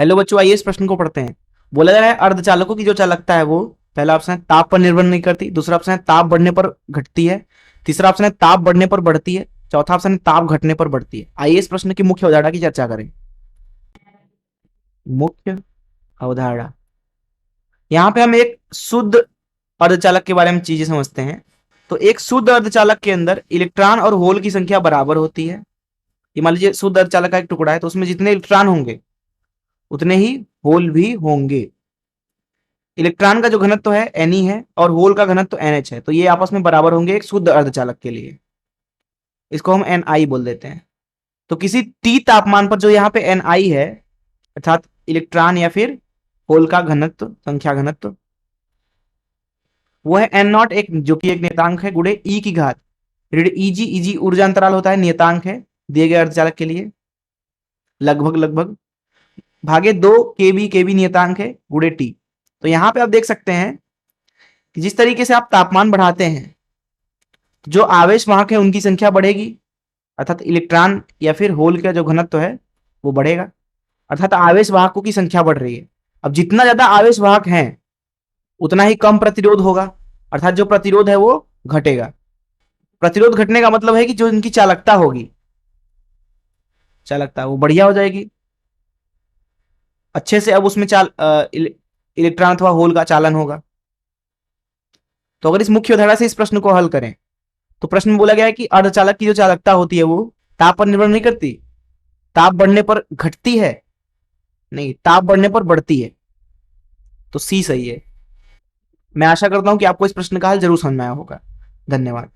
Hello बच्चों, आइए इस प्रश्न को पढ़ते हैं। बोला जा रहा है अर्धचालकों की जो चालकता है वो, पहला ऑप्शन है ताप पर निर्भर नहीं करती, दूसरा ऑप्शन है ताप बढ़ने पर घटती है, तीसरा ऑप्शन है ताप बढ़ने पर बढ़ती है, चौथा ऑप्शन है ताप घटने पर बढ़ती है। आइए इस प्रश्न की मुख्य अवधारणा की चर्चा करें। मुख्य अवधारणा, यहाँ पे हम एक शुद्ध अर्धचालक के बारे में चीजें समझते हैं। तो एक शुद्ध अर्धचालक के अंदर इलेक्ट्रॉन और होल की संख्या बराबर होती है। ये मान लीजिए शुद्ध अर्धचालक का एक टुकड़ा है, तो उसमें जितने इलेक्ट्रॉन होंगे उतने ही होल भी होंगे। इलेक्ट्रॉन का जो घनत्व है Ni है और होल का घनत्व NH है, तो ये आपस में बराबर होंगे एक शुद्ध अर्धचालक के लिए। इसको हम Ni बोल देते हैं। तो किसी T तापमान पर जो यहाँ पे Ni है, अर्थात इलेक्ट्रॉन या फिर होल का घनत्व, संख्या घनत्व, वो है n0, एक जो कि एक नियतांक है, गुणे e की घात ऋण Eg ऊर्जा अंतराल होता है, नियतांक है दिए गए अर्धचालक के लिए, लगभग भागे 2 kb नियतांक है, गुणे T। तो यहां पे आप देख सकते हैं कि जिस तरीके से आप तापमान बढ़ाते हैं, जो आवेश वाहक है उनकी संख्या बढ़ेगी, अर्थात इलेक्ट्रॉन या फिर होल का जो घनत्व है वो बढ़ेगा, अर्थात आवेश वाहकों की संख्या बढ़ रही है। अब जितना ज्यादा आवेश वाहक हैं उतना ही कम प्रतिरोध होगा, अर्थात जो प्रतिरोध है वो घटेगा। प्रतिरोध घटने का मतलब है कि जो इनकी चालकता होगी, चालकता वो बढ़िया हो जाएगी, अच्छे से अब उसमें इलेक्ट्रॉन अथवा होल का चालन होगा। तो अगर इस मुख्य धारा से इस प्रश्न को हल करें, तो प्रश्न में बोला गया है कि अर्धचालक की जो चालकता होती है वो ताप पर निर्भर नहीं करती, ताप बढ़ने पर घटती है, नहीं, ताप बढ़ने पर बढ़ती है। तो सी सही है। मैं आशा करता हूं कि आपको इस प्रश्न का हल जरूर समझ में आया होगा। धन्यवाद।